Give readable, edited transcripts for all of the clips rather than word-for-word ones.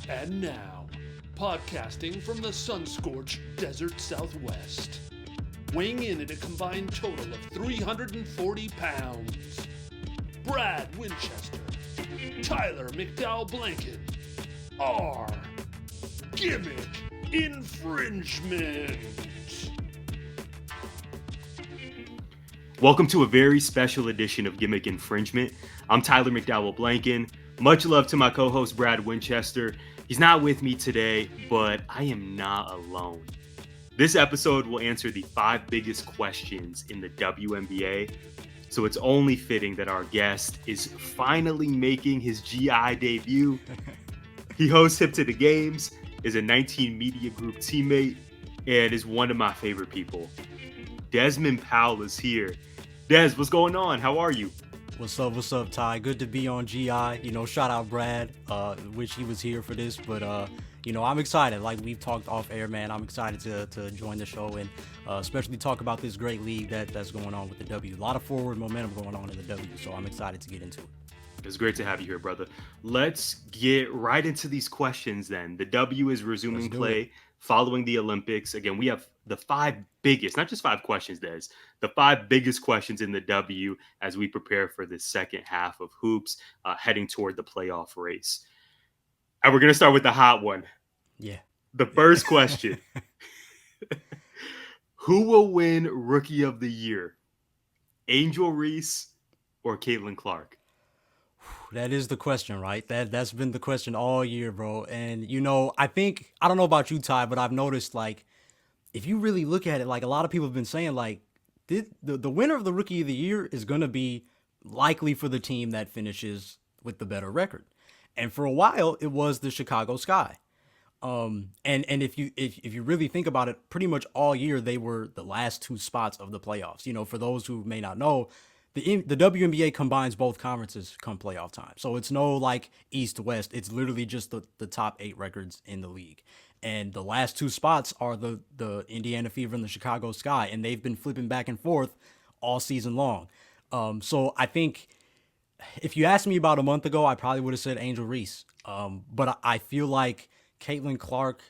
And now, podcasting from the sun-scorched desert Southwest, weighing in at a combined total of 340 pounds, Brad Winchester, Tyler McDowell-Blanken, R. Gimmick Infringement. Welcome to a very special edition of Gimmick Infringement. I'm Tyler McDowell-Blanken. Much love to my co-host Brad Winchester. He's not with me today, but I am not alone. This episode will answer the 5 biggest questions in the WNBA, so it's only fitting that our guest is finally making his GI debut. He hosts Hip to the Games, is a 19 Media Group teammate, and is one of my favorite people. Desmond Powell is here. Des, what's going on? How are you? What's up, Ty? Good to be on GI. Shout out Brad. Wish he was here for this, but I'm excited. Like we've talked off air, man. I'm excited to join the show and especially talk about this great league that's going on with the W. A lot of forward momentum going on in the W, so I'm excited to get into it. It's great to have you here, brother. Let's get right into these questions then. The W is resuming play following the Olympics. Again, we have the 5 biggest, not just 5 questions, Des, the 5 biggest questions in the W as we prepare for the second half of hoops, heading toward the playoff race. And we're going to start with the hot one. Yeah. The first question. Who will win Rookie of the Year? Angel Reese or Caitlin Clark? That is the question, right? That's been the question all year, bro. And I don't know about you, Ty, but I've noticed, like, if you really look at it, like, a lot of people have been saying, like, the winner of the Rookie of the Year is going to be likely for the team that finishes with the better record. And for a while, it was the Chicago Sky. And if you really think about it, pretty much all year they were the last 2 spots of the playoffs. For those who may not know, the WNBA combines both conferences come playoff time. So it's no like East-West. It's literally just the top 8 records in the league. And the last 2 spots are the Indiana Fever and the Chicago Sky. And they've been flipping back and forth all season long. So I think if you asked me about a month ago, I probably would have said Angel Reese. But I feel like Caitlin Clark,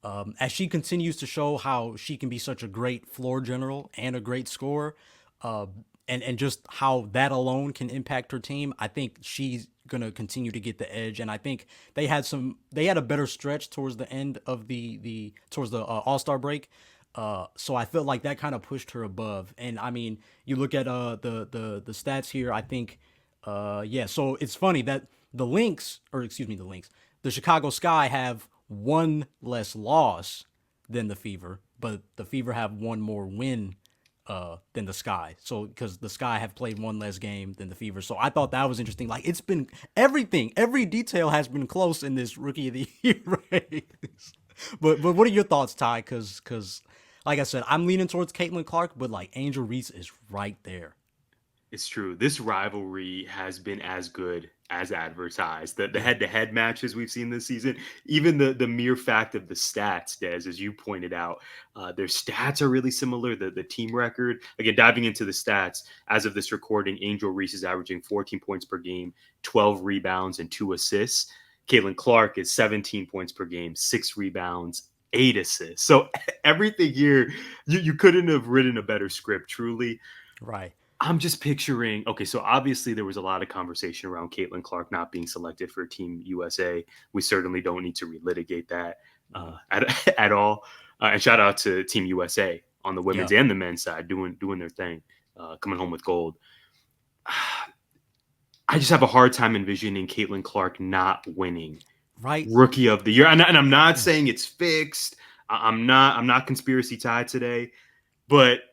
as she continues to show how she can be such a great floor general and a great scorer, and just how that alone can impact her team, I think she's gonna continue to get the edge. And I think they had a better stretch towards the end of the All-Star break. So I felt like that kind of pushed her above. And I mean, you look at the stats here, I think so it's funny that the Chicago Sky have 1 less loss than the Fever, but the Fever have 1 more win than the Sky. So because the Sky have played 1 less game than the Fever. So I thought that was interesting. Like, it's been every detail has been close in this Rookie of the Year race. But what are your thoughts, Ty? Because like I said, I'm leaning towards Caitlin Clark, but like Angel Reese is right there. It's true. This rivalry has been as good as advertised. The head-to-head matches we've seen this season, even the mere fact of the stats, Des, as you pointed out, their stats are really similar. The team record, again, diving into the stats, as of this recording, Angel Reese is averaging 14 points per game, 12 rebounds, and 2 assists. Caitlin Clark is 17 points per game, 6 rebounds, 8 assists. So everything here, you couldn't have written a better script, truly. Right. I'm just picturing, okay, so obviously there was a lot of conversation around Caitlin Clark not being selected for Team USA. We certainly don't need to relitigate that at all. And shout out to Team USA on the women's and the men's side doing their thing, coming home with gold. I just have a hard time envisioning Caitlin Clark not winning Rookie of the Year. And I'm not saying it's fixed. I'm not conspiracy tied today, but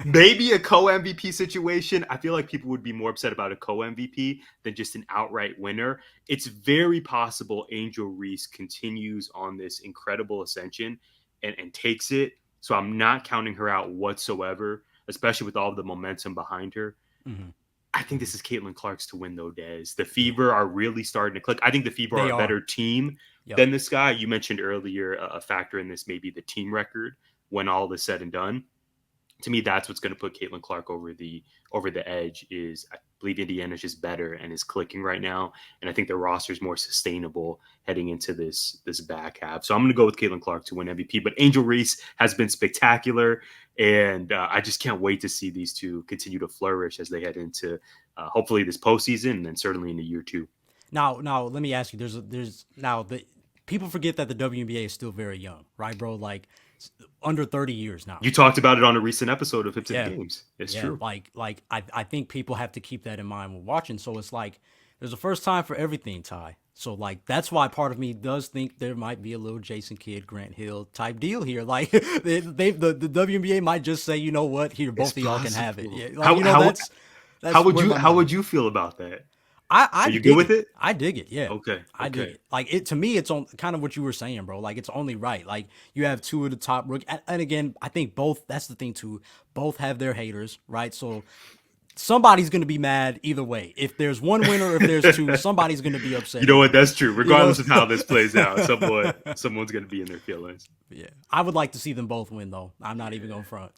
maybe a co-MVP situation. I feel like people would be more upset about a co-MVP than just an outright winner. It's very possible Angel Reese continues on this incredible ascension and takes it. So I'm not counting her out whatsoever, especially with all of the momentum behind her. Mm-hmm. I think this is Caitlin Clark's to win, though, Des. The Fever are really starting to click. I think the Fever are a better team than the Sky. You mentioned earlier a factor in this may be the team record when all is said and done. To me, that's what's going to put Caitlin Clark over the edge. Is I believe Indiana's just better and is clicking right now, and I think the roster is more sustainable heading into this back half. So I'm going to go with Caitlin Clark to win MVP. But Angel Reese has been spectacular, and I just can't wait to see these two continue to flourish as they head into hopefully this postseason, and then certainly into year 2. Now, let me ask you. There's now the people forget that the WNBA is still very young, right, bro? Like under 30 years now. You talked about it on a recent episode of Hips and Games. It's true. Like I think people have to keep that in mind when watching. So it's like there's a first time for everything, Ty. So like that's why part of me does think there might be a little Jason Kidd, Grant Hill type deal here. Like the WNBA might just say, you know what, here both of y'all can have it. Yeah, like, how would you feel about that? Are you good with it? I dig it. Yeah. Okay. I dig it. Like it to me, it's on kind of what you were saying, bro. Like it's only right. Like you have two of the top rookies, and again, I think both. That's the thing too. Both have their haters, right? So somebody's gonna be mad either way. If there's one winner, or if there's two, somebody's gonna be upset. You know what? That's true. Regardless of how this plays out, someone's gonna be in their feelings. Yeah, I would like to see them both win, though. I'm not even gonna front.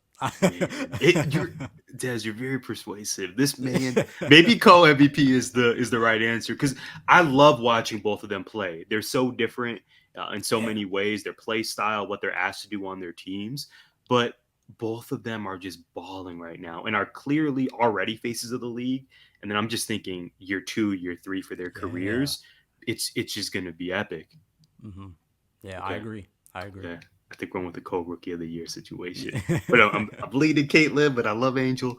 Des, you're very persuasive. This man, maybe co-MVP is the right answer, because I love watching both of them play. They're so different in so many ways. Their play style, what they're asked to do on their teams, but both of them are just balling right now and are clearly already faces of the league. And then I'm just thinking year 2, year 3 for their careers. It's just going to be epic. Mm-hmm. Yeah, okay. I agree. Okay. I think we're with the co-rookie of the year situation. But I'm bleeding Caitlin, but I love Angel.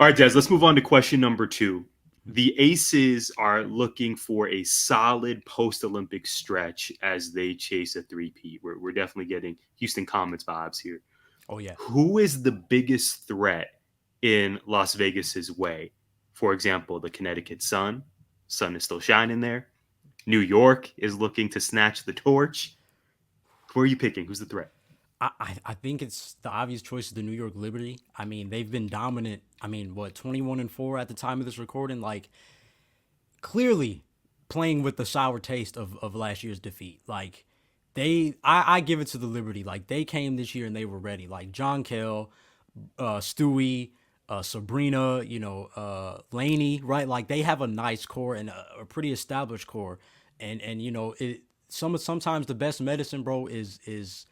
All right, Des, let's move on to question number 2. The Aces are looking for a solid post-Olympic stretch as they chase a three-peat. We're definitely getting Houston Comets vibes here. Oh, yeah. Who is the biggest threat in Las Vegas's way? For example, the Connecticut Sun. Sun is still shining there. New York is looking to snatch the torch. Who are you picking? Who's the threat? I think it's the obvious choice is the New York Liberty. I mean, they've been dominant. I mean, 21-4 at the time of this recording? Like, clearly playing with the sour taste of last year's defeat. Like, I give it to the Liberty. Like, they came this year and they were ready. Like, John Kell, Stewie, Sabrina, Laney, right? Like, they have a nice core and a pretty established core. And sometimes the best medicine, bro, is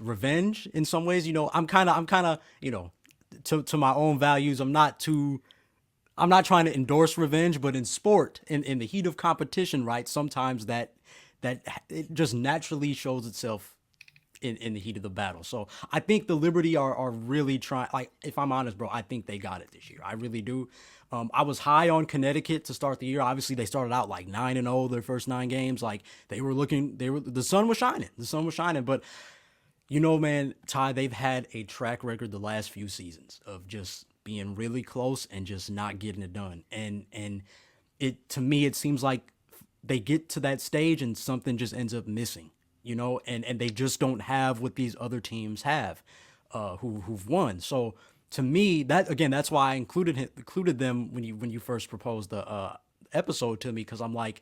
revenge in some ways. I'm kind of, to my own values, I'm not trying to endorse revenge, but in sport, in the heat of competition, right? Sometimes that it just naturally shows itself in the heat of the battle. So I think the Liberty are really trying. Like, if I'm honest, bro, I think they got it this year. I really do. I was high on Connecticut to start the year. Obviously, they started out like 9-0 their first 9 games. Like the sun was shining. The sun was shining. But man, Ty, they've had a track record the last few seasons of just being really close and just not getting it done. And to me, it seems like they get to that stage and something just ends up missing. And they just don't have what these other teams have, who've won. So to me, that's why I included them when you first proposed the episode to me, because I'm like,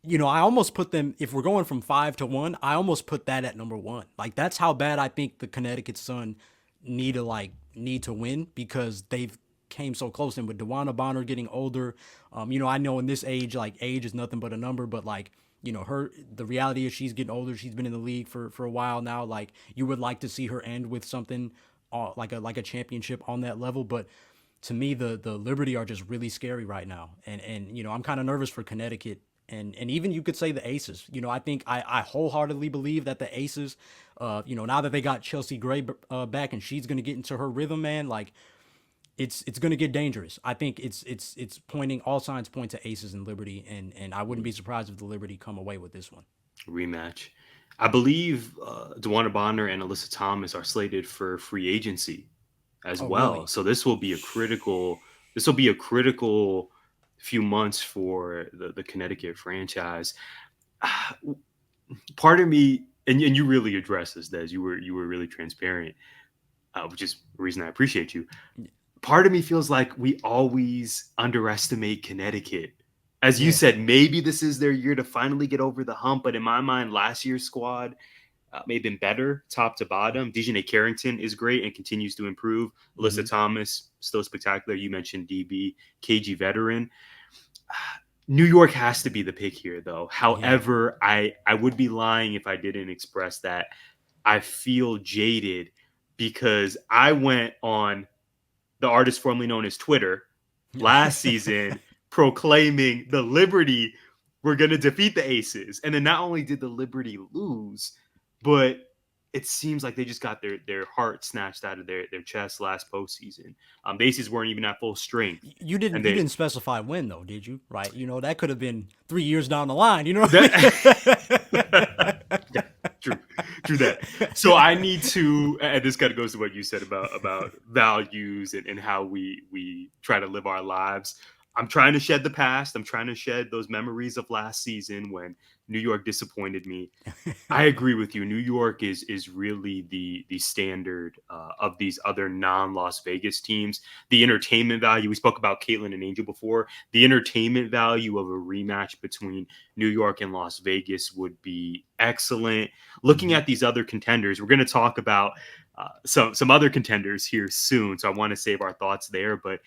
I almost put them, if we're going from 5 to 1, I almost put that at number 1. Like, that's how bad I think the Connecticut Sun need to win, because they've came so close. And with DeWanna Bonner getting older, I know in this age, like, age is nothing but a number, but like, the reality is she's getting older. She's been in the league for a while now. Like, you would like to see her end with something like a championship on that level. But to me, the Liberty are just really scary right now. And I'm kind of nervous for Connecticut. And even you could say the Aces. I think I wholeheartedly believe that the Aces, now that they got Chelsea Gray back and she's going to get into her rhythm, man, like, it's going to get dangerous. I think it's pointing, all signs point to Aces and Liberty, and I wouldn't be surprised if the Liberty come away with this one. Rematch. I believe DeWanna Bonner and Alyssa Thomas are slated for free agency as well. Really? So this will be a critical few months for the Connecticut franchise. Part of me, and you really addressed this, Des, you were really transparent, which is the reason I appreciate you. Part of me feels like we always underestimate Connecticut. As you said, maybe this is their year to finally get over the hump. But in my mind, last year's squad, may have been better top to bottom. Dejanay Carrington is great and continues to improve. Alyssa Thomas, still spectacular. You mentioned DB, KG veteran. New York has to be the pick here, though. However, I would be lying if I didn't express that I feel jaded because I went on the artist formerly known as Twitter last season proclaiming the Liberty were going to defeat the Aces. And then not only did the Liberty lose, but it seems like they just got their heart snatched out of their chest last postseason. The Aces weren't even at full strength. You didn't specify when, though, did you? Right? You know, that could have been 3 years down the line. You know what I mean? Yeah, true that. So I need to, and this kind of goes to what you said about values and how we try to live our lives. I'm trying to shed the past. I'm trying to shed those memories of last season when New York disappointed me. I agree with you. New York is really the standard of these other non-Las Vegas teams. The entertainment value, we spoke about Caitlin and Angel before. The entertainment value of a rematch between New York and Las Vegas would be excellent. Looking at these other contenders, we're going to talk about some other contenders here soon. So I want to save our thoughts there. But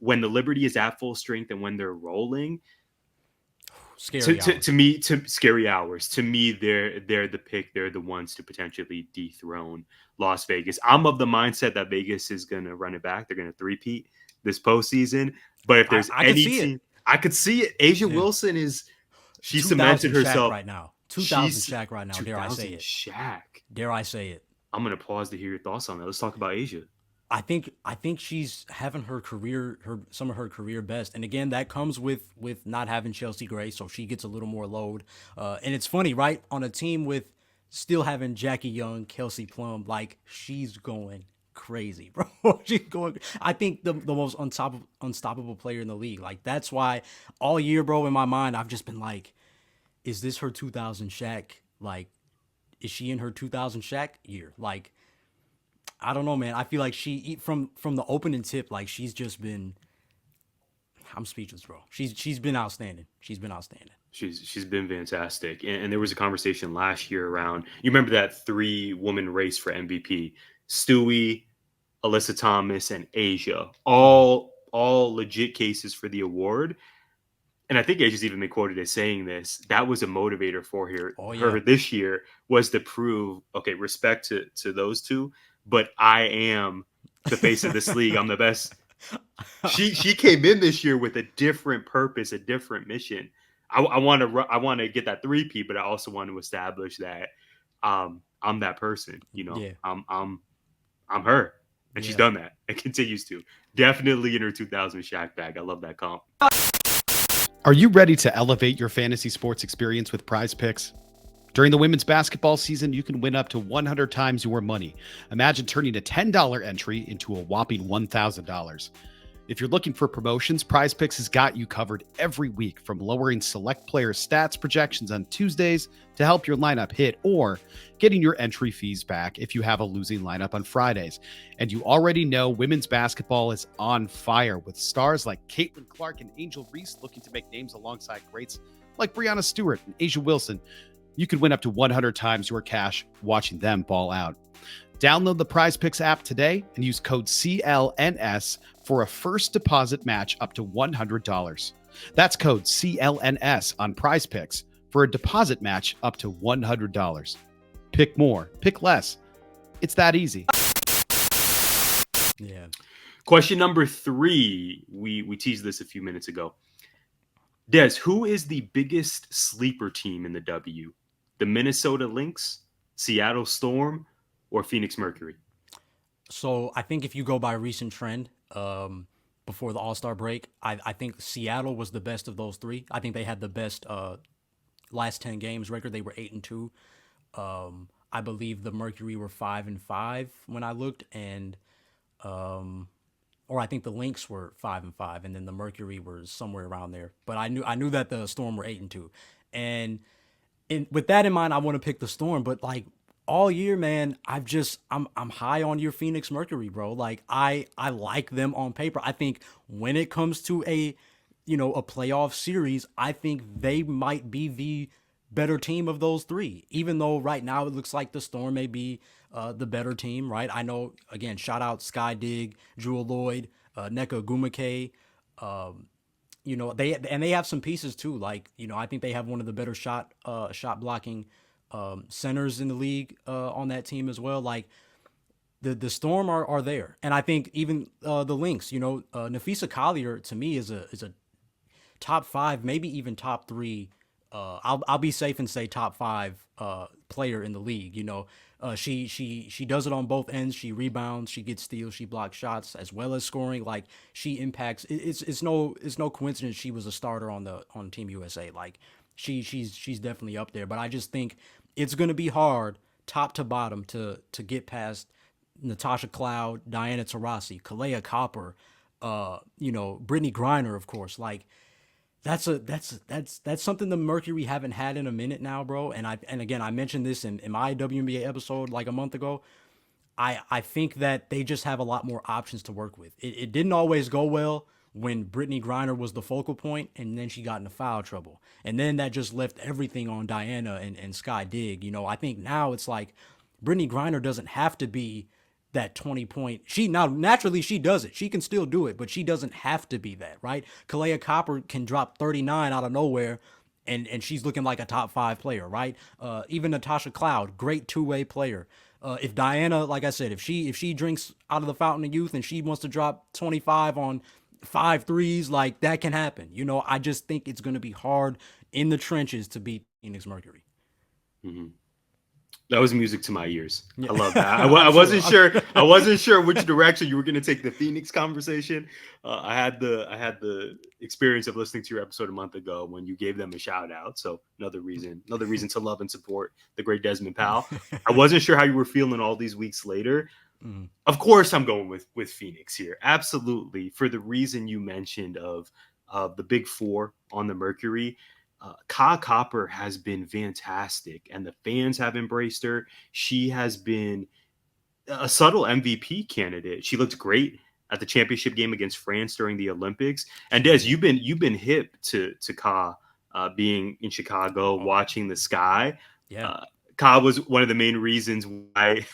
when the Liberty is at full strength and when they're rolling, to me, scary hours. To me, they're the pick. They're the ones to potentially dethrone Las Vegas. I'm of the mindset that Vegas is going to run it back. They're going to three-peat this postseason. But if there's any team, I could see it. Asia Wilson she cemented herself right now. 2,000 Shaq right now. Dare I say it? Shaq. Dare I say it? I'm going to pause to hear your thoughts on that. Let's talk about Asia. I think she's having some of her career best, and again that comes with not having Chelsea Gray, so she gets a little more load. And it's funny, right? On a team with still having Jackie Young, Kelsey Plum, like she's going crazy, bro. She's going. I think the most unstoppable player in the league. Like that's why all year, bro, in my mind, I've just been like, is this her 2000 Shaq? Like, is she in her 2000 Shaq year? Like. I don't know, man. I feel like she from the opening tip, like she's just been. I'm speechless, bro. She's been outstanding. She's been outstanding. She's been fantastic. And there was a conversation last year around. You remember that 3-woman race for MVP? Stewie, Alyssa Thomas, and Asia. All legit cases for the award. And I think Asia's even been quoted as saying this. That was a motivator for her this year was to prove, okay, respect to those two. But I am the face of this league. I'm the best. She came in this year with a different purpose, a different mission. I want to get that 3P, but I also want to establish that I'm that person. You know, I'm her, and she's done that and continues to. Definitely in her 2000 Shaq bag. I love that comp. Are you ready to elevate your fantasy sports experience with Prize Picks? During the women's basketball season, you can win up to 100 times your money. Imagine turning a $10 entry into a whopping $1,000. If you're looking for promotions, Prize Picks has got you covered every week, from lowering select player stats projections on Tuesdays to help your lineup hit, or getting your entry fees back if you have a losing lineup on Fridays. And you already know women's basketball is on fire, with stars like Caitlin Clark and Angel Reese looking to make names alongside greats like Breanna Stewart and Asia Wilson. You could win up to 100 times your cash watching them ball out. Download the Prize Picks app today and use code CLNS for a first deposit match up to $100. That's code CLNS on Prize Picks for a deposit match up to $100. Pick more, pick less. It's that easy. Yeah. Question number 3. We teased this a few minutes ago. Des, who is the biggest sleeper team in the W? The Minnesota Lynx, Seattle Storm, or Phoenix Mercury? So I think if you go by recent trend, before the All-Star break, I think Seattle was the best of those three. I think they had the best last 10 games record. They were 8-2. I believe the Mercury were 5-5 when I looked, and or I think the Lynx were 5-5, and then the Mercury were somewhere around there. But I knew that the Storm were 8-2, and with that in mind, I want to pick the Storm. But like all year, man, I'm high on your Phoenix Mercury, bro. Like I like them on paper. I think when it comes to a playoff series, I think they might be the better team of those three, even though right now it looks like the Storm may be the better team, right? I know, again, shout out Sky Dig, Jewel Lloyd, Neka Gumake. They have some pieces too. Like, I think they have one of the better shot blocking centers in the league on that team as well. Like, the Storm are there, and I think even the Lynx. Nafisa Collier to me is a top 5, maybe even top 3. I'll be safe and say top 5 player in the league. She does it on both ends. She rebounds, she gets steals, she blocks shots as well as scoring. Like, she impacts. It's no coincidence she was a starter on Team USA. Like, she's definitely up there. But I just think it's gonna be hard top to bottom to get past Natasha Cloud, Diana Taurasi, Kalea Copper, Brittany Griner, of course. Like, that's something the Mercury haven't had in a minute now, bro. And again, I mentioned this in my WNBA episode like a month ago. I think that they just have a lot more options to work with. It didn't always go well when Brittany Griner was the focal point, and then she got into foul trouble. And then that just left everything on Diana and Sky Dig. I think now it's like Brittany Griner doesn't have to be that 20-point. Naturally she does it. She can still do it, but she doesn't have to be that, right? Kalea Copper can drop 39 out of nowhere, and she's looking like a top 5 player, right? Even Natasha Cloud, great two-way player. If Diana, like I said, if she drinks out of the fountain of youth and she wants to drop 25 on 5 threes, like, that can happen. I just think it's going to be hard in the trenches to beat Phoenix Mercury. Mm-hmm. That was music to my ears. Yeah. I love that. I wasn't sure. I wasn't sure which direction you were going to take the Phoenix conversation. I had the experience of listening to your episode a month ago when you gave them a shout out. So another reason to love and support the great Desmond Powell. I wasn't sure how you were feeling all these weeks later. Mm. Of course, I'm going with Phoenix here. Absolutely, for the reason you mentioned of the big 4 on the Mercury. Ka Copper has been fantastic, and the fans have embraced her. She has been a subtle MVP candidate. She looked great at the championship game against France during the Olympics. And Des, you've been hip to Ka being in Chicago, watching the Sky. Yeah. Ka was one of the main reasons why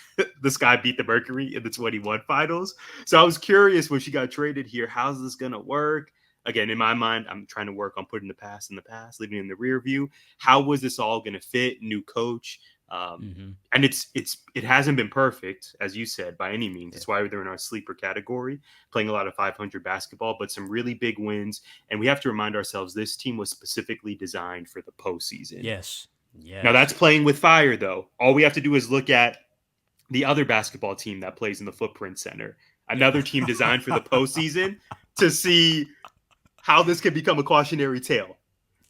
the Sky beat the Mercury in the 21 finals. So I was curious when she got traded here, how's this going to work? Again, in my mind, I'm trying to work on putting the past in the past, leaving it in the rear view. How was this all going to fit? New coach. And it hasn't been perfect, as you said, by any means. That's why they're in our sleeper category, playing a lot of 500 basketball, but some really big wins. And we have to remind ourselves this team was specifically designed for the postseason. Yes. Now that's playing with fire, though. All we have to do is look at the other basketball team that plays in the Footprint Center, another team designed for the postseason, to see how this can become a cautionary tale.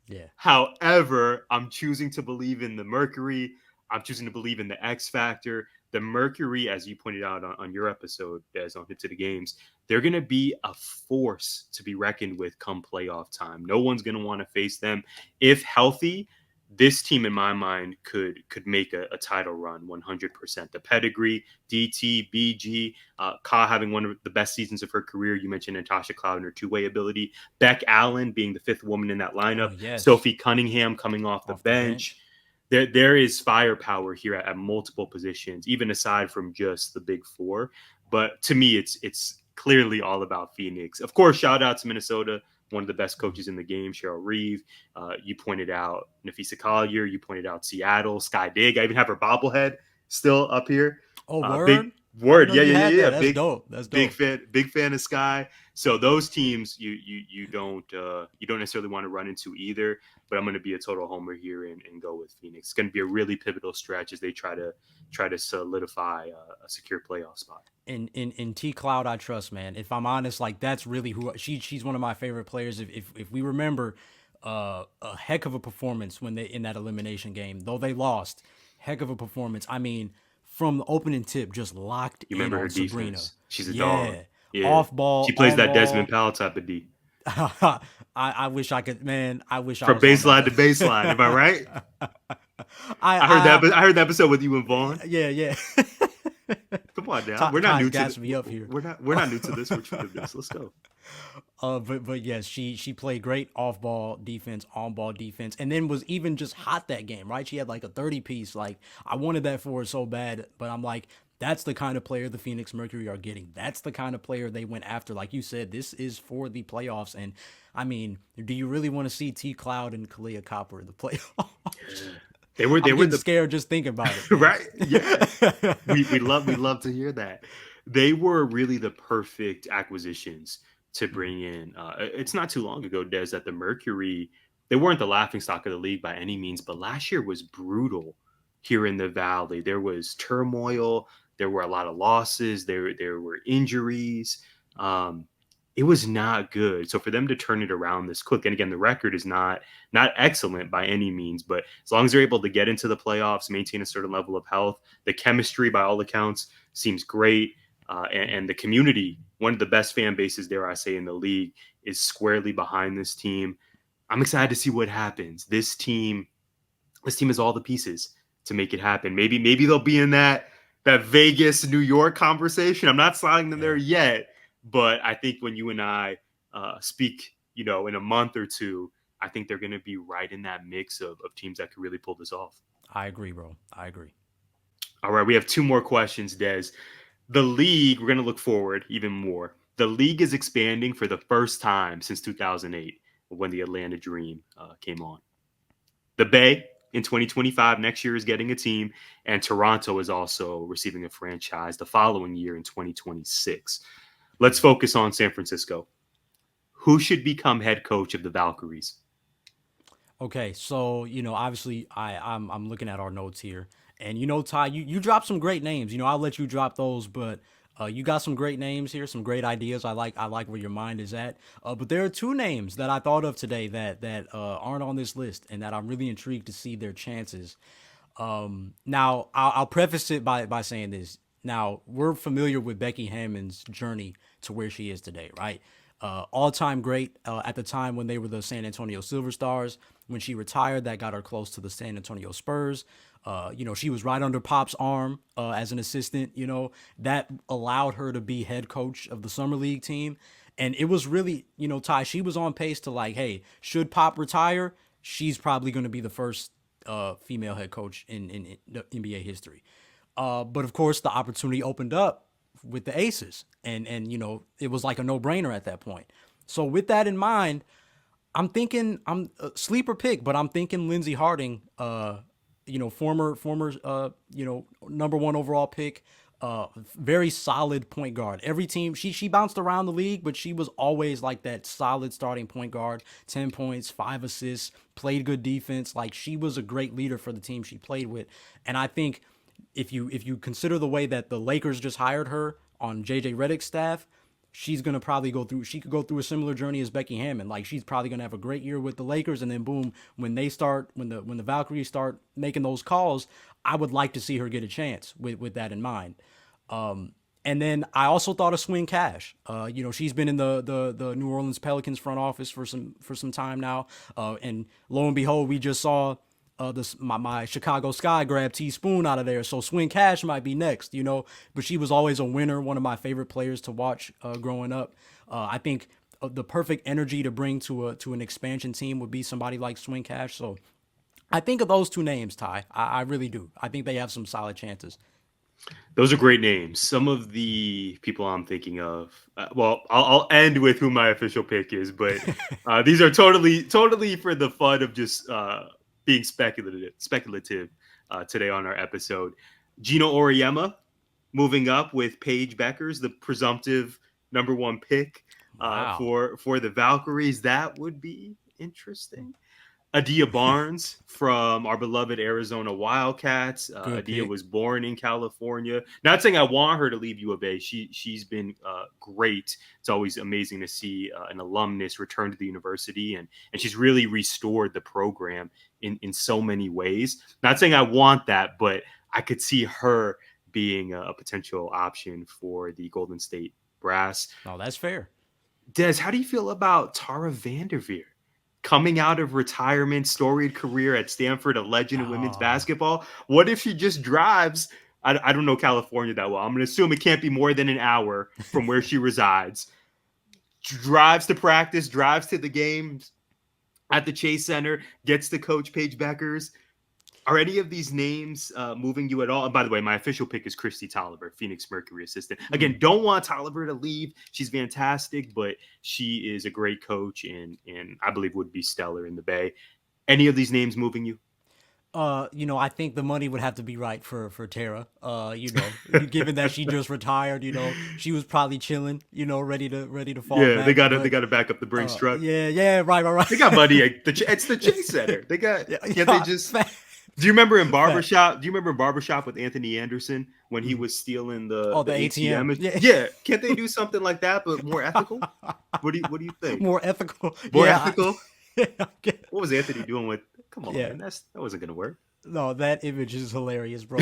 Yeah. However, I'm choosing to believe in the Mercury. I'm choosing to believe in the X Factor. The Mercury, as you pointed out on your episode, Des, on Hit to the Games, they're going to be a force to be reckoned with come playoff time. No one's going to want to face them. If healthy, this team, in my mind, could make a title run 100%. The pedigree, DT, BG, Ka having one of the best seasons of her career. You mentioned Natasha Cloud and her two-way ability. Beck Allen being the 5th woman in that lineup. Oh, yes. Sophie Cunningham coming off the bench. There is firepower here at multiple positions, even aside from just the big 4. But to me, it's clearly all about Phoenix. Of course, shout out to Minnesota, one of the best coaches in the game, Cheryl Reeve. You pointed out Nafisa Collier. You pointed out Seattle, Sky Dig. I even have her bobblehead still up here. Oh, word? Big word. Yeah. That's dope. That's dope. Big fan of Sky. So those teams you don't necessarily want to run into either. But I'm going to be a total homer here and go with Phoenix. It's going to be a really pivotal stretch as they try to solidify a secure playoff spot. In T Cloud, I trust, man. If I'm honest, like, that's really who she's one of my favorite players. If we remember, a heck of a performance when they in that elimination game, though they lost, heck of a performance. I mean, from the opening tip, just locked in on her Sabrina. Defense. She's a dog. Yeah. Off ball. She plays that Desmond Powell type of D. I wish I could, man. I wish from baseline to baseline. Am I right? I heard that episode with you and Vaughn. Yeah. Come on now. We're not new to this. Me up here. We're not new to this. We're true to this. Let's go. But yes, she played great off ball defense, on ball defense, and then was even just hot that game, right? She had like a 30 piece. Like I wanted that for her so bad, but I'm like, that's the kind of player the Phoenix Mercury are getting. That's the kind of player they went after. Like you said, this is for the playoffs. And I mean, do you really want to see T Cloud and Kalia Copper in the playoffs? They were I'm getting the scared just thinking about it. Man. right. Yeah, we love to hear that. They were really the perfect acquisitions to bring in. It's not too long ago, Des, that the Mercury, they weren't the laughing stock of the league by any means, but last year was brutal here in the Valley. There was turmoil. There were a lot of losses. There were injuries. Um, it was not good. So for them to turn it around this quick, and again, the record is not excellent by any means, but as long as they're able to get into the playoffs, maintain a certain level of health, the chemistry, by all accounts, seems great. And the community, one of the best fan bases, dare I say, in the league, is squarely behind this team. I'm excited to see what happens. This team has all the pieces to make it happen. Maybe they'll be in that Vegas, New York conversation. I'm not sliding them there yet, but I think when you and I speak, in a month or two, I think they're going to be right in that mix of teams that could really pull this off. I agree, bro. I agree. All right, we have two more questions, Des. The league, we're going to look forward even more. The league is expanding for the first time since 2008 when the Atlanta Dream came on. The Bay in 2025, next year, is getting a team, and Toronto is also receiving a franchise the following year in 2026. Let's focus on San Francisco. Who should become head coach of the Valkyries? Okay, so obviously, I'm looking at our notes here, and Ty, you dropped some great names. I'll let you drop those, but you got some great names here, some great ideas. I like where your mind is at. But there are two names that I thought of today that aren't on this list, and that I'm really intrigued to see their chances. Now I'll preface it by saying this. Now we're familiar with Becky Hammond's journey to where she is today, right? All-time great at the time when they were the San Antonio Silver Stars. When she retired, that got her close to the San Antonio Spurs. She was right under Pop's arm as an assistant. That allowed her to be head coach of the Summer League team. And it was really, Ty, she was on pace to hey, should Pop retire, she's probably going to be the first female head coach in the NBA history. But of course, the opportunity opened up with the Aces, and it was like a no-brainer at that point. So with that in mind, I'm thinking I'm a sleeper pick, but I'm thinking Lindsey Harding, former number one overall pick, very solid point guard. Every team she bounced around the league, but she was always like that solid starting point guard, 10 points, 5 assists, played good defense. Like she was a great leader for the team she played with, and I think if you consider the way that the Lakers just hired her on JJ Redick's staff, she's gonna probably she could go through a similar journey as Becky Hammond. Like she's probably gonna have a great year with the Lakers, and then boom, when the Valkyries start making those calls, I would like to see her get a chance with that in mind. And then I also thought of Swing Cash. She's been in the New Orleans Pelicans front office for some time now, and lo and behold, we just saw my Chicago Sky grab Teaspoon out of there. So Swing Cash might be next, but she was always a winner, one of my favorite players to watch growing up. I think the perfect energy to bring to an expansion team would be somebody like Swing Cash. So I think of those two names, Ty. I really do. I think they have some solid chances. Those are great names. Some of the people I'm thinking of, I'll end with who my official pick is, but these are totally for the fun of just being speculative today on our episode. Gino Auriemma moving up with Paige Beckers, the presumptive number one pick for the Valkyries. That would be interesting. Adia Barnes from our beloved Arizona Wildcats. Adia was born in California. Not saying I want her to leave U of A. She's been great. It's always amazing to see an alumnus return to the university, and she's really restored the program in so many ways. Not saying I want that, but I could see her being a potential option for the Golden State Brass. Oh, that's fair. Des, how do you feel about Tara Vanderveer? Coming out of retirement, storied career at Stanford, a legend in women's basketball. What if she just drives? I don't know California that well. I'm going to assume it can't be more than an hour from where she resides. drives to practice, drives to the games at the Chase Center, gets to coach Paige Beckers. Are any of these names moving you at all? And by the way, my official pick is Christy Tolliver, Phoenix Mercury assistant. Again, don't want Tolliver to leave. She's fantastic, but she is a great coach and I believe would be stellar in the Bay. Any of these names moving you? I think the money would have to be right for Tara. Given that she just retired, she was probably chilling, ready to fall Yeah, back. they got to back up the Brinks truck. Yeah, right. They got money. It's the Chase Center. They got. Can't they just? Do you remember in barbershop? Do you remember in barbershop with Anthony Anderson when he was stealing the ATM? Yeah. Can't they do something like that, but more ethical? What do you think? More ethical. More ethical. What was Anthony doing with? Come on, man. That wasn't gonna work. No, that image is hilarious, bro.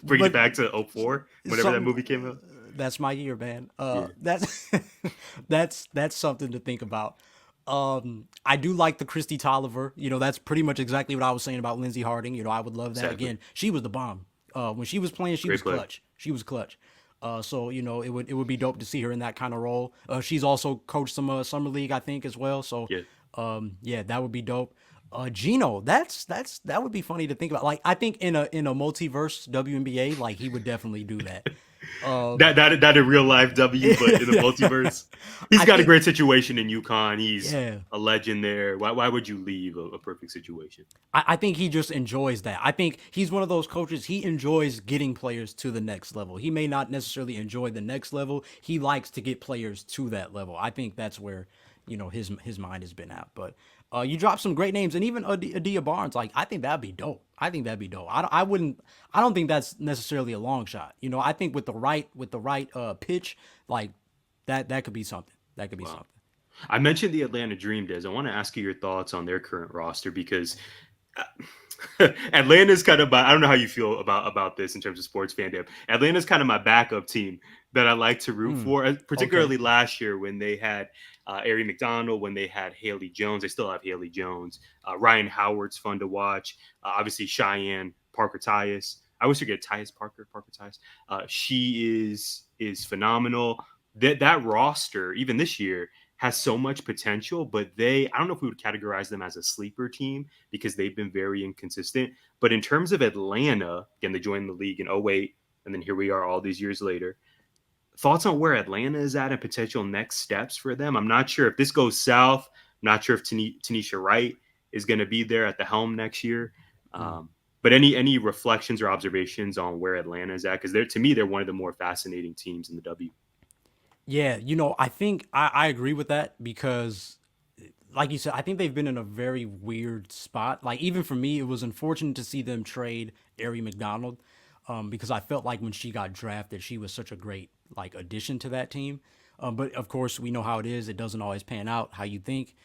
Bring it back to 04, whenever that movie came out. That's my year, man. That's something to think about. I do like the Christy Tolliver. That's pretty much exactly what I was saying about Lindsey Harding. I would love that. Exactly. Again. She was the bomb. When she was playing, she was clutch. She was clutch. So it would be dope to see her in that kind of role. She's also coached some summer league, I think, as well. So that would be dope. Gino, that would be funny to think about. Like, I think in a multiverse WNBA, like, he would definitely do that. That a real life W, but in the multiverse, he's got a great situation in UConn. He's a legend there. Why would you leave a perfect situation? I think he just enjoys that. I think he's one of those coaches. He enjoys getting players to the next level. He may not necessarily enjoy the next level. He likes to get players to that level. I think that's where his mind has been at. But you dropped some great names, and even Adia Barnes. Like, I think that'd be dope. I don't think that's necessarily a long shot. I think with the right pitch, like that could be something. That could be something. I mentioned the Atlanta Dream, Des. I want to ask you your thoughts on their current roster because Atlanta's kind of I don't know how you feel about this in terms of sports fandom. Atlanta's kind of my backup team that I like to root for, particularly last year when they had Ari McDonald, when they had Haley Jones. They still have Haley Jones. Ryan Howard's fun to watch. Obviously, Cheyenne Parker Tyus. I always forget Parker Tyus. She is phenomenal. That roster, even this year, has so much potential, but I don't know if we would categorize them as a sleeper team because they've been very inconsistent. But in terms of Atlanta, again, they joined the league in 2008, and then here we are all these years later. Thoughts on where Atlanta is at and potential next steps for them? I'm not sure if this goes south. I'm not sure if Tanisha Wright is going to be there at the helm next year. But any reflections or observations on where Atlanta is at? Because to me, they're one of the more fascinating teams in the W. Yeah, I think I agree with that because, like you said, I think they've been in a very weird spot. Like, even for me, it was unfortunate to see them trade Ari McDonald because I felt like when she got drafted, she was such a great addition to that team. But of course, we know how it is. It doesn't always pan out how you think.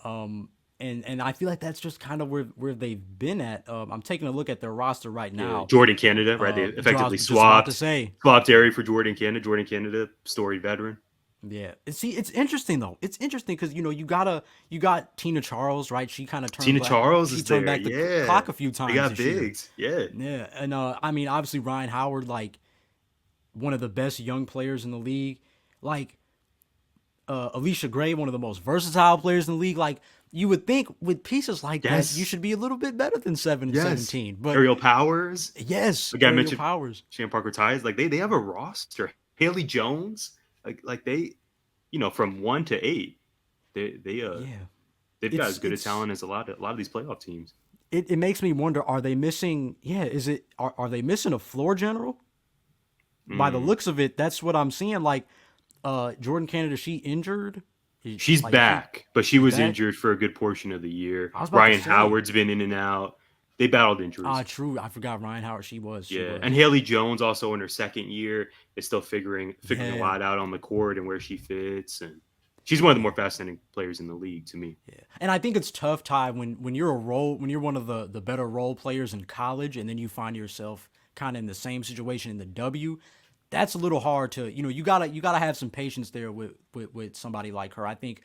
And I feel like that's just kind of where they've been at. I'm taking a look at their roster right now. Jordan Canada, right? They effectively swapped Ari for Jordan Canada. Jordan Canada, storied veteran. Yeah. See, it's interesting though. It's interesting because you got Tina Charles, right? She kind of turned back the clock a few times. They got bigs. Yeah. And I mean, obviously Ryan Howard, like one of the best young players in the league. Like Alicia Gray, one of the most versatile players in the league. Like, you would think with pieces like that, you should be a little bit better than 17. But Ariel Powers. Yes. Again, I mentioned Powers. Cheyenne Parker Tyus. Like they have a roster. Haley Jones. Like they, from 1 to 8, they've got as good a talent as a lot of these playoff teams. It makes me wonder, are they missing are they missing a floor general? By the looks of it, that's what I'm seeing. Like Jordan Canada, she injured. She's back, but she was injured for a good portion of the year. Ryan Howard's been in and out. They battled injuries. True. I forgot Ryan Howard. She was. And Haley Jones, also in her second year, is still figuring a lot out on the court and where she fits. And she's one of the more fascinating players in the league to me. Yeah, and I think it's tough, Ty, when you're one of the better role players in college, and then you find yourself kind of in the same situation in the W. That's a little hard to, you gotta have some patience there with somebody like her. I think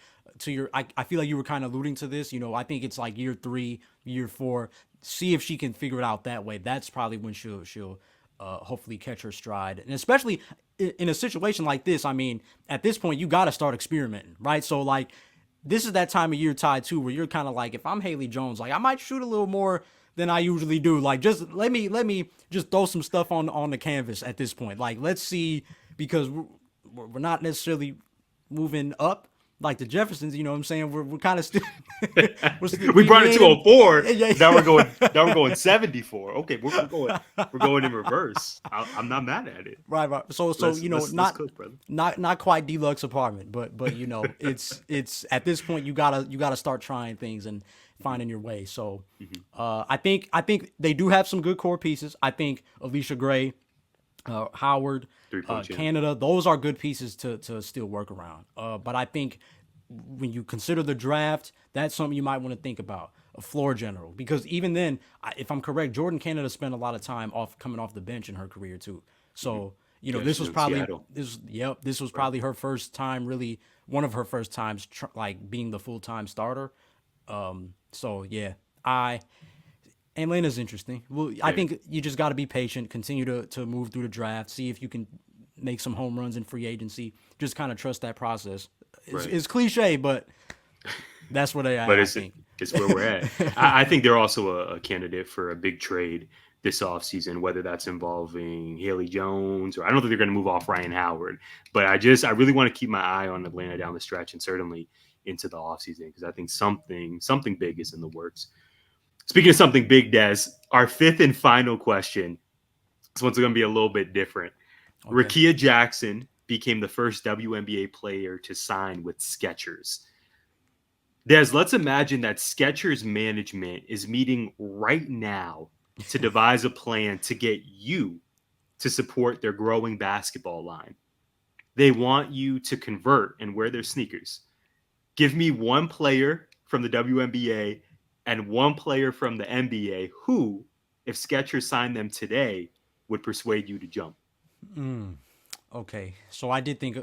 I feel like you were kind of alluding to this. I think it's like year 3, year 4. See if she can figure it out that way. That's probably when she'll hopefully catch her stride. And especially in a situation like this, I mean, at this point, you got to start experimenting, right? So, like, this is that time of year, Ty, too, where you're kind of like, if I'm Haley Jones, like, I might shoot a little more than I usually do. Like, just let me just throw some stuff on the canvas at this point. Like, let's see, because we're not necessarily moving up like the Jeffersons, you know what I'm saying? We're kind of still, we brought it to 04. Yeah. Now we're going 74. Okay, we're going in reverse. I'm not mad at it. Right. So not quite deluxe apartment, but you know, it's at this point you gotta start trying things and finding your way. So I think they do have some good core pieces. I think Alicia Gray, Howard, Canada, those are good pieces to still work around. But I think when you consider the draft, that's something you might want to think about, a floor general, because even then, if I'm correct, Jordan Canada spent a lot of time coming off the bench in her career too. So you know, this was probably her first time, really one of her first times like being the full-time starter. So yeah, Atlanta's interesting. Well, I think you just got to be patient, continue to move through the draft, see if you can make some home runs in free agency. Just kind of trust that process. It's cliche, but that's what it's where we're at. I think they're also a candidate for a big trade this offseason, whether that's involving Haley Jones or I don't think they're going to move off Ryan Howard. But I really want to keep my eye on Atlanta down the stretch and certainly into the offseason because I think something big is in the works. Speaking of something big, Des, our fifth and final question. This one's going to be a little bit different. Okay. Rakia Jackson became the first WNBA player to sign with Skechers. Des, let's imagine that Skechers management is meeting right now to devise a plan to get you to support their growing basketball line. They want you to convert and wear their sneakers. Give me one player from the WNBA and one player from the NBA who, if Skechers signed them today, would persuade you to jump. Okay, so I did think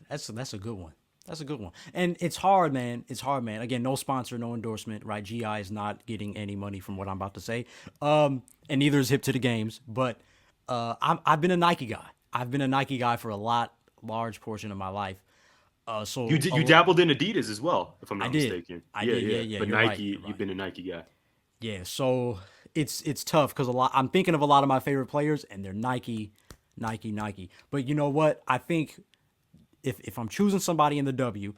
that's a good one. That's a good one. And it's hard, man. Again, no sponsor, no endorsement, right? GI is not getting any money from what I'm about to say. And neither is Hip to the Games. But I've been a Nike guy. I've been a Nike guy for a large portion of my life. So you dabbled in Adidas as well, if I'm not mistaken. I did. But Nike, right. You've been a Nike guy. Yeah. So it's tough because I'm thinking of a lot of my favorite players, and they're Nike. But you know what? I think if I'm choosing somebody in the W,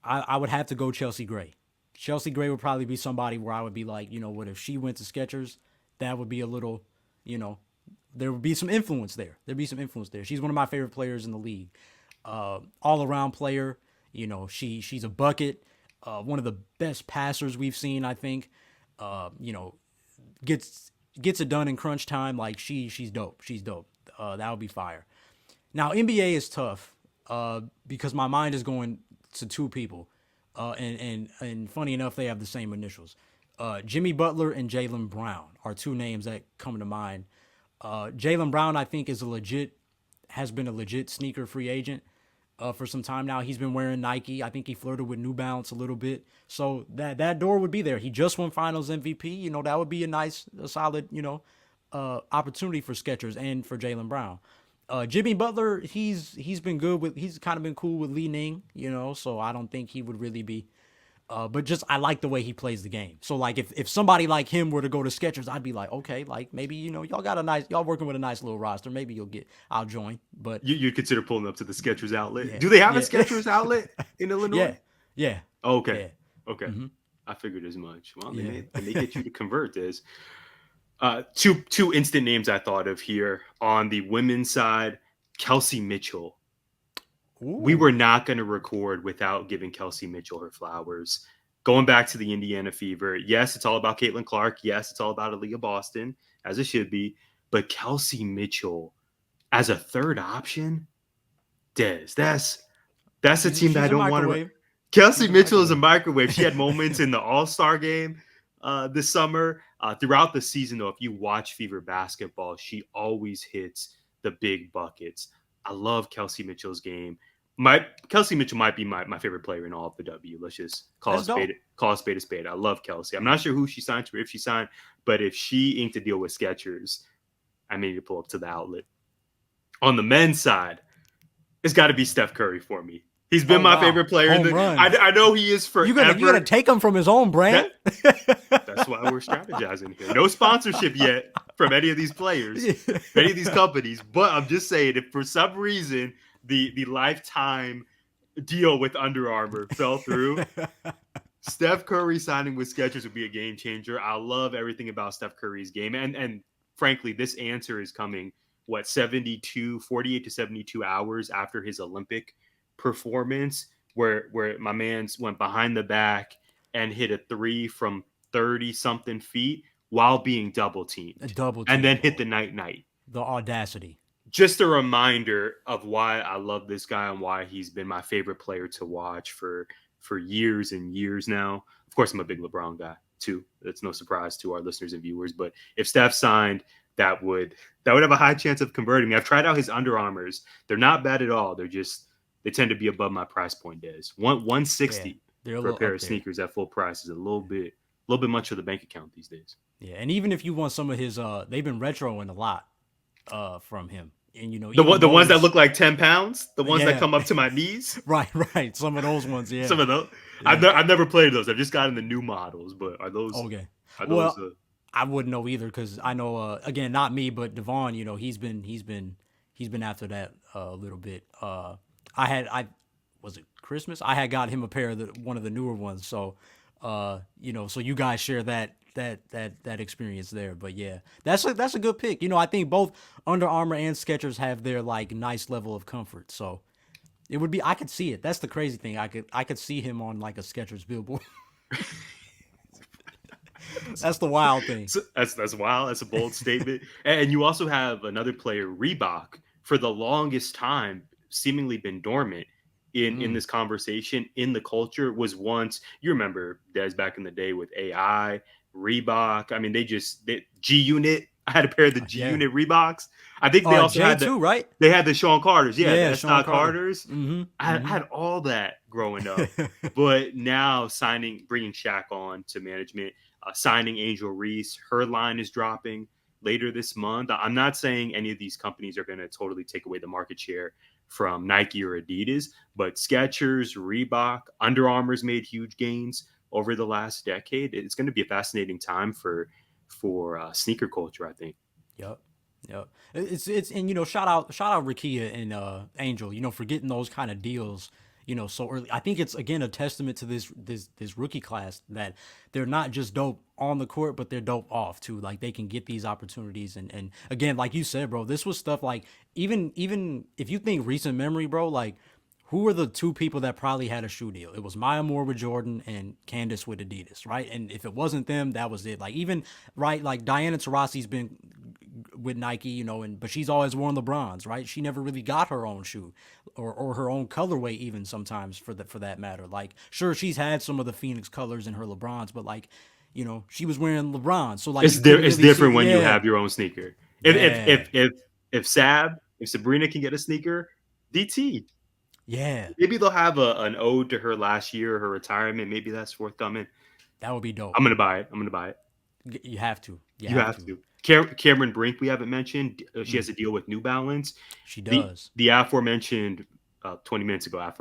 I would have to go Chelsea Gray. Chelsea Gray would probably be somebody where I would be like, you know what, if she went to Skechers, that would be a little, you know, there would be some influence there. She's one of my favorite players in the league. All-around player. You know, she's a bucket. One of the best passers we've seen, I think. You know, gets it done in crunch time. Like she's dope. That would be fire. Now NBA is tough because my mind is going to two people, and funny enough, they have the same initials. Jimmy Butler and Jaylen Brown are two names that come to mind. Jaylen Brown, I think, has been a legit sneaker free agent for some time now. He's been wearing Nike. I think he flirted with New Balance a little bit. So that door would be there. He just won Finals MVP. You know, that would be a solid, you know, opportunity for Skechers and for Jaylen Brown. Jimmy Butler, he's kind of been cool with Li Ning, you know, so I don't think he would really be. But just I like the way he plays the game. So like if somebody like him were to go to Skechers, I'd be like, okay, like maybe, you know, y'all working with a nice little roster. Maybe I'll join. But you'd consider pulling up to the Skechers outlet. Yeah, do they have a Skechers outlet in Illinois? Yeah. Okay. Yeah. Okay. Mm-hmm. I figured as much. Well, they get you to convert this. Two instant names I thought of here on the women's side. Kelsey Mitchell. Ooh. We were not going to record without giving Kelsey Mitchell her flowers. Going back to the Indiana Fever. Yes, it's all about Caitlin Clark. Yes, it's all about Aaliyah Boston, as it should be. But Kelsey Mitchell as a third option, Des, that's a team that I don't want to. Kelsey Mitchell is a microwave. She had moments in the All-Star game this summer. Throughout the season, though, if you watch Fever basketball, she always hits the big buckets. I love Kelsey Mitchell's game. Kelsey Mitchell might be my favorite player in all of the W. Let's just call a spade a spade. I love Kelsey. I'm not sure who she signed to, if she signed, but if she inked a deal with Skechers, I may need to pull up to the outlet. On the men's side, it's got to be Steph Curry for me. He's been my favorite player. I know he is forever. You're gonna take him from his own brand. That's why we're strategizing here. No sponsorship yet from any of these players, any of these companies. But I'm just saying, if for some reason the lifetime deal with Under Armour fell through, Steph Curry signing with Skechers would be a game changer. I love everything about Steph Curry's game, and frankly, this answer is coming 48 to 72 hours after his Olympic performance, where my man's went behind the back and hit a three from 30 something feet while being double teamed, and then hit the night. The audacity. Just a reminder of why I love this guy and why he's been my favorite player to watch for years and years now. Of course, I'm a big LeBron guy too. That's no surprise to our listeners and viewers. But if Steph signed, that would have a high chance of converting me. I've tried out his Under Armours. They're not bad at all. They tend to be above my price point, Des. $160 for a pair of sneakers at full price is a little bit much for the bank account these days. Yeah, and even if you want some of his, they've been retroing a lot from him. And the ones that look like 10 pounds, the ones that come up to my knees. Right. Some of those ones, yeah. Some of those. Yeah. I've never played those. I've just gotten the new models. But are those okay? Are those, I wouldn't know either because I know again, not me, but Devon. He's been after that a little bit. Was it Christmas? I had got him a pair of one of the newer ones. So, so you guys share that experience there. But yeah, that's a good pick. I think both Under Armour and Skechers have their like nice level of comfort. So it would be, I could see it. That's the crazy thing. I could see him on like a Skechers billboard. That's the wild thing. That's wild. That's a bold statement. And you also have another player, Reebok, for the longest time, seemingly been dormant in this conversation, in the culture. Was once, you remember, Des, back in the day with AI, Reebok. I mean, G-Unit. I had a pair of the G-Unit Reeboks. I think they also had too, right? They had the Sean Carters. Yeah, the Sean Carters. Mm-hmm. I had all that growing up. But now bringing Shaq on to management, signing Angel Reese. Her line is dropping later this month. I'm not saying any of these companies are going to totally take away the market share from Nike or Adidas, but Skechers, Reebok, Under Armour's made huge gains over the last decade. It's going to be a fascinating time for sneaker culture, I think. Yep. It's and shout out Rakia and Angel, for getting those kind of deals, so early. I think it's again a testament to this rookie class that they're not just dope on the court, but they're dope off too. Like they can get these opportunities and again, like you said, bro, this was stuff like even if you think recent memory, bro, like who were the two people that probably had a shoe deal? It was Maya Moore with Jordan and Candace with Adidas, right? And if it wasn't them, that was it. Like even like Diana Taurasi's been with Nike, but she's always worn LeBrons, right? She never really got her own shoe or her own colorway even sometimes for that matter. Like sure, she's had some of the Phoenix colors in her LeBrons, but like, she was wearing LeBron. So like it's different when you have your own sneaker. If Sabrina can get a sneaker, DT. Yeah. Maybe they'll have an ode to her last year, her retirement. Maybe that's forthcoming. That would be dope. I'm gonna buy it. You have to. You have to. Cameron Brink, we haven't mentioned. She has a deal with New Balance. She does. The aforementioned 20 minutes ago,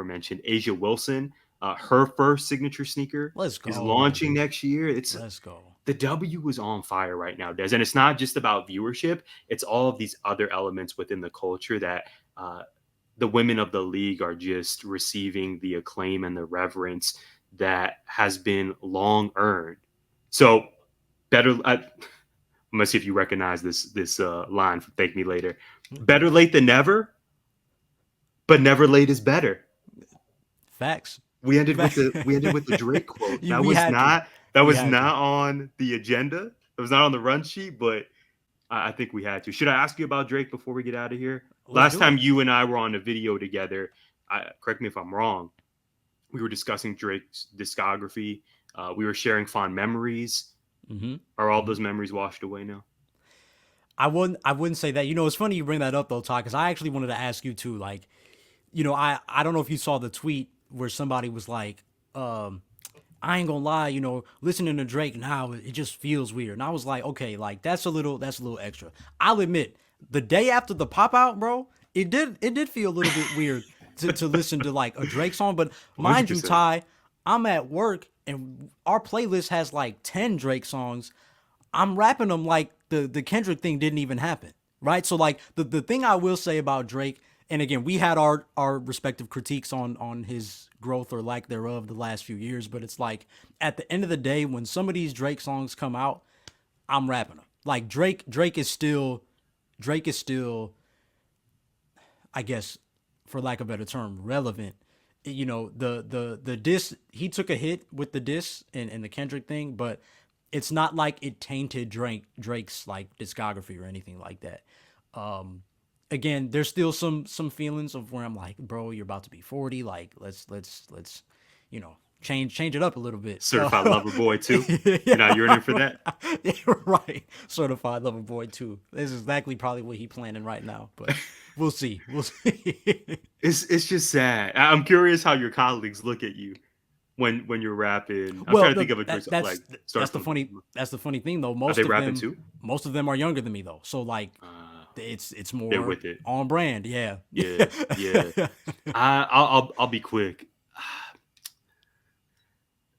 Asia Wilson, her first signature sneaker is launching next year. Let's go. The W is on fire right now, Des. And it's not just about viewership. It's all of these other elements within the culture that the women of the league are just receiving the acclaim and the reverence that has been long earned. So better, I'm gonna see if you recognize this line from Thank Me Later. Better late than never, but never late is better. Facts. We ended with the Drake quote. That was not on the agenda. It was not on the run sheet, but I think we had to. Should I ask you about Drake before we get out of here? Last time you and I were on a video together, correct me if I'm wrong, we were discussing Drake's discography. We were sharing fond memories. Mm-hmm. Are all those memories washed away now? I wouldn't say that. It's funny you bring that up though, Todd, because I actually wanted to ask you too. Like, I don't know if you saw the tweet where somebody was like, I ain't gonna lie, listening to Drake now, it just feels weird. And I was like, okay, like that's a little extra. I'll admit, the day after the pop out, bro, it did feel a little bit weird to listen to like a Drake song. But mind you, 100%. Ty, I'm at work and our playlist has like 10 Drake songs. I'm rapping them like the Kendrick thing didn't even happen, right? So like the thing I will say about Drake, and again, we had our respective critiques on his growth or lack thereof the last few years, but it's like at the end of the day, when some of these Drake songs come out, I'm rapping them. Like Drake is still, I guess, for lack of a better term, relevant. The diss, he took a hit with the diss and the Kendrick thing, but it's not like it tainted Drake's like discography or anything like that. Again, there's still some feelings of where I'm like, bro, you're about to be 40. Like, let's change it up a little bit. Certified Lover Boy 2. Yeah, You're not yearning for that? Yeah, right. Certified Lover Boy 2. This is exactly probably what he's planning right now, but we'll see. It's just sad. I'm curious how your colleagues look at you when you're rapping. I'm Well, trying to think of a Drake song, that's the funny thing though. Are they rapping too? Most of them are younger than me though. So like it's more they're with it. on brand. Yeah. Yeah. I'll be quick.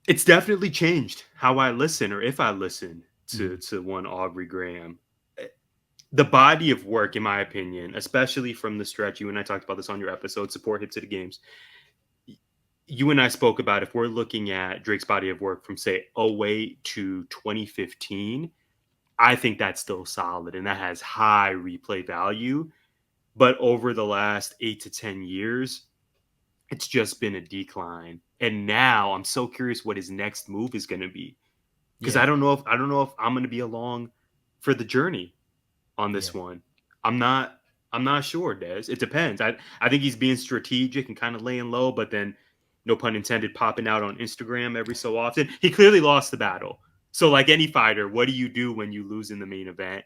It's definitely changed how I listen, or if I listen to one Aubrey Graham. The body of work, in my opinion, especially from the stretch, you and I talked about this on your episode, Support Hip to the Games. You and I spoke about if we're looking at Drake's body of work from, say, 2008 to 2015, I think that's still solid and that has high replay value. But over the last 8 to 10 years, it's just been a decline. And now I'm so curious what his next move is going to be, because I don't know if I'm going to be along for the journey on this one. I'm not sure, Des. It depends. I think he's being strategic and kind of laying low, but then, no pun intended, popping out on Instagram every so often. He clearly lost the battle. So like any fighter, what do you do when you lose in the main event?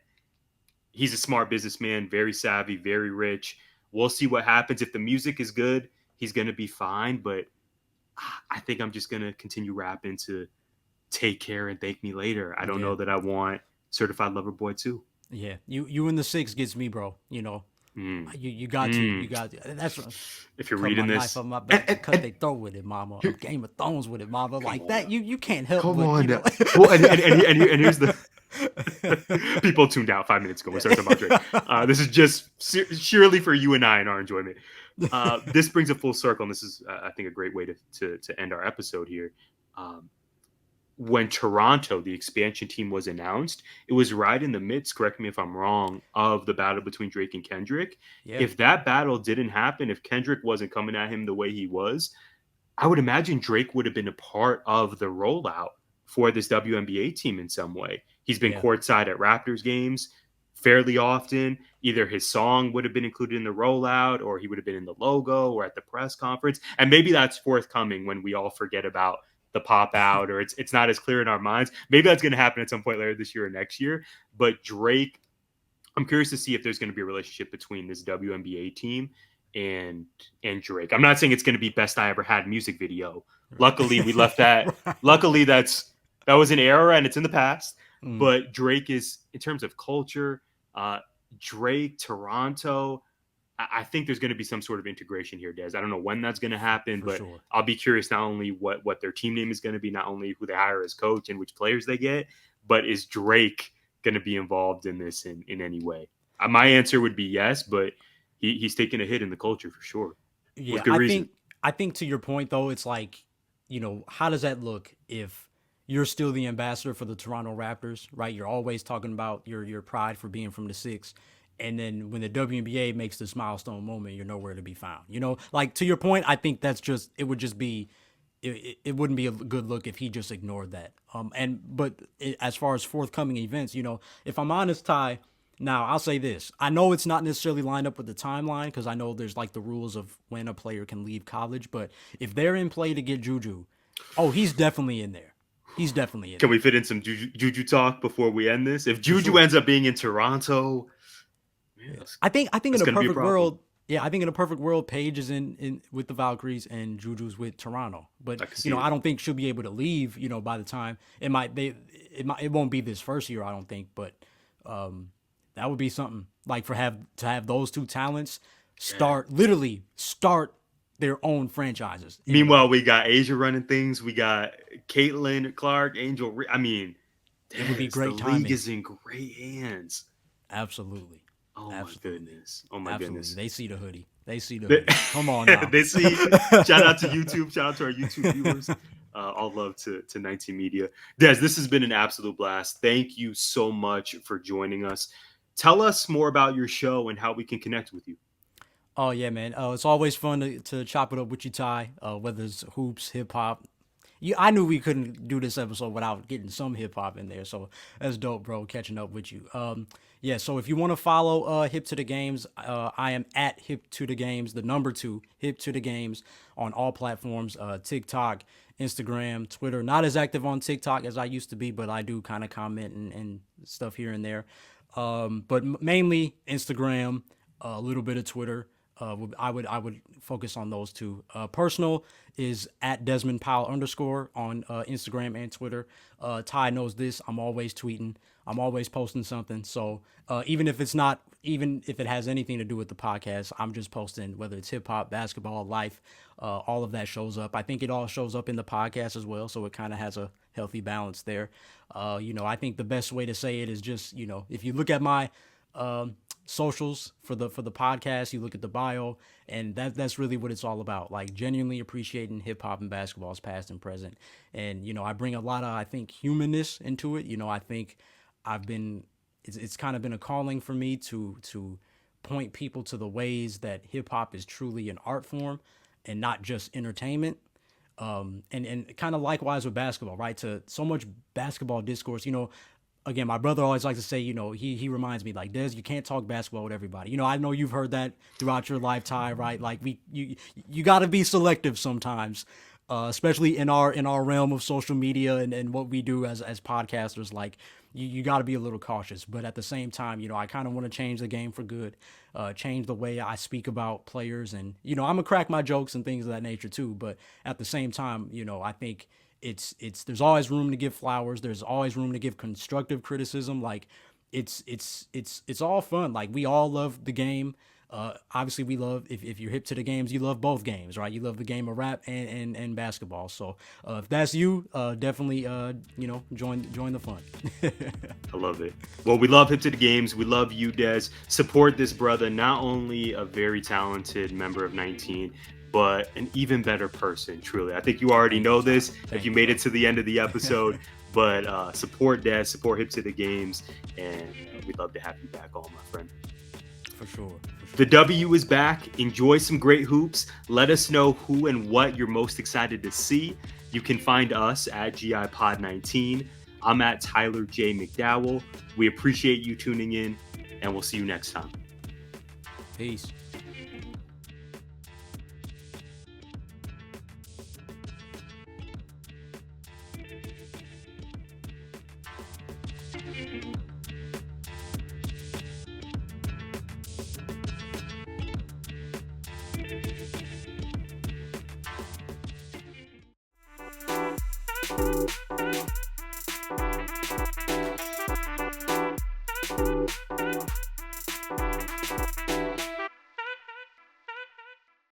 He's a smart businessman, very savvy, very rich. We'll see what happens. If the music is good, he's going to be fine. But I think I'm just going to continue rapping to Take Care and Thank Me Later. I don't know that I want Certified Lover Boy 2. Yeah, you in the 6 gets me, bro. You got to. That's if you're reading this. Knife on my back, cut they throat with it, mama. I'm Game of Thrones with it, mama. Like that, you can't help. Come but, on. Well, and here's the people tuned out 5 minutes ago. We started talking about Drake. This is just surely for you and I and our enjoyment. This brings a full circle, and this is, I think, a great way to end our episode here. When Toronto, the expansion team, was announced, it was right in the midst, correct me if I'm wrong, of the battle between Drake and Kendrick. Yeah. If that battle didn't happen, if Kendrick wasn't coming at him the way he was, I would imagine Drake would have been a part of the rollout for this WNBA team in some way. He's been courtside at Raptors games fairly often. Either his song would have been included in the rollout, or he would have been in the logo or at the press conference. And maybe that's forthcoming when we all forget about the pop out, or it's not as clear in our minds. Maybe that's going to happen at some point later this year or next year. But Drake, I'm curious to see if there's going to be a relationship between this WNBA team and Drake. I'm not saying it's going to be Best I Ever Had music video. Luckily, we left that. Luckily, that was an era and it's in the past. But Drake is, in terms of culture, Drake, Toronto, I think there's going to be some sort of integration here, Des. I don't know when that's going to happen, but sure. I'll be curious not only what their team name is going to be, not only who they hire as coach and which players they get, but is Drake going to be involved in this in any way? My answer would be yes, but he's taking a hit in the culture for sure. Yeah, with good reason. I think to your point, though, it's like, how does that look if you're still the ambassador for the Toronto Raptors, right? You're always talking about your pride for being from the 6. And then when the WNBA makes this milestone moment, you're nowhere to be found. Like to your point, I think it wouldn't be a good look if he just ignored that. But as far as forthcoming events, if I'm honest, Ty, now I'll say this. I know it's not necessarily lined up with the timeline because I know there's like the rules of when a player can leave college. But if they're in play to get Juju, he's definitely in there. He's definitely in there. Can we fit in some Juju talk before we end this? If Juju ends up being in Toronto... I think in a perfect world, Yeah, I think in a perfect world, Paige is in with the Valkyries and Juju's with Toronto. But I don't think she'll be able to leave. By the time it won't be this first year, I don't think. But that would be something like to have those two talents literally start their own franchises. Meanwhile, we got Asia running things. We got Caitlin Clark, Angel. I mean, it would be great the timing. league is in great hands. Absolutely. Oh my goodness. Oh my goodness. They see the hoodie. Come on now. They see. Shout out to YouTube. Shout out to our YouTube viewers. All love to 19 Media. Des, this has been an absolute blast. Thank you so much for joining us. Tell us more about your show and how we can connect with you. Oh yeah, man. It's always fun to chop it up with you, Ty. Whether it's hoops, hip hop. I knew we couldn't do this episode without getting some hip hop in there. So that's dope, bro. Catching up with you. Yeah. So if you want to follow Hip to the Games, I am at Hip to the Games, the number 2 Hip to the Games on all platforms. TikTok, Instagram, Twitter. Not as active on TikTok as I used to be, but I do kind of comment and stuff here and there. But mainly Instagram, a little bit of Twitter. I would focus on those two. Personal is at Desmond Powell _ on Instagram and Twitter. Ty knows this. I'm always tweeting. I'm always posting something. So even if it has anything to do with the podcast, I'm just posting, whether it's hip hop, basketball, life, all of that shows up. I think it all shows up in the podcast as well. So it kind of has a healthy balance there. I think the best way to say it is just, if you look at my socials for the podcast, you look at the bio, and that's really what it's all about, like genuinely appreciating hip hop and basketball's past and present. And I bring a lot of, I think, humanness into it. I think it's kind of been a calling for me to point people to the ways that hip hop is truly an art form and not just entertainment. And kind of likewise with basketball, right? To so much basketball discourse, again, my brother always likes to say, he reminds me, like, Des, you can't talk basketball with everybody. I know you've heard that throughout your lifetime, right? Like you got to be selective sometimes, especially in our realm of social media and what we do as podcasters. Like you got to be a little cautious, but at the same time, I kind of want to change the game for good, change the way I speak about players, and I'm gonna crack my jokes and things of that nature too. But at the same time, I think it's there's always room to give flowers. There's always room to give constructive criticism. Like it's all fun. Like we all love the game. Obviously we love, if you're hip to the games, you love both games, right? You love the game of rap and basketball. So if that's you, definitely join the fun. I love it. Well, we love Hip to the Games. We love you, Des. Support this brother, not only a very talented member of 19, but an even better person, truly. I think you already know this if you made it to the end of the episode, but support Des, support Hip to the Games, and we'd love to have you back on, my friend. For sure. The W is back. Enjoy some great hoops. Let us know who and what you're most excited to see. You can find us at GIPod19. I'm at Tyler J. McDowell. We appreciate you tuning in, and we'll see you next time. Peace.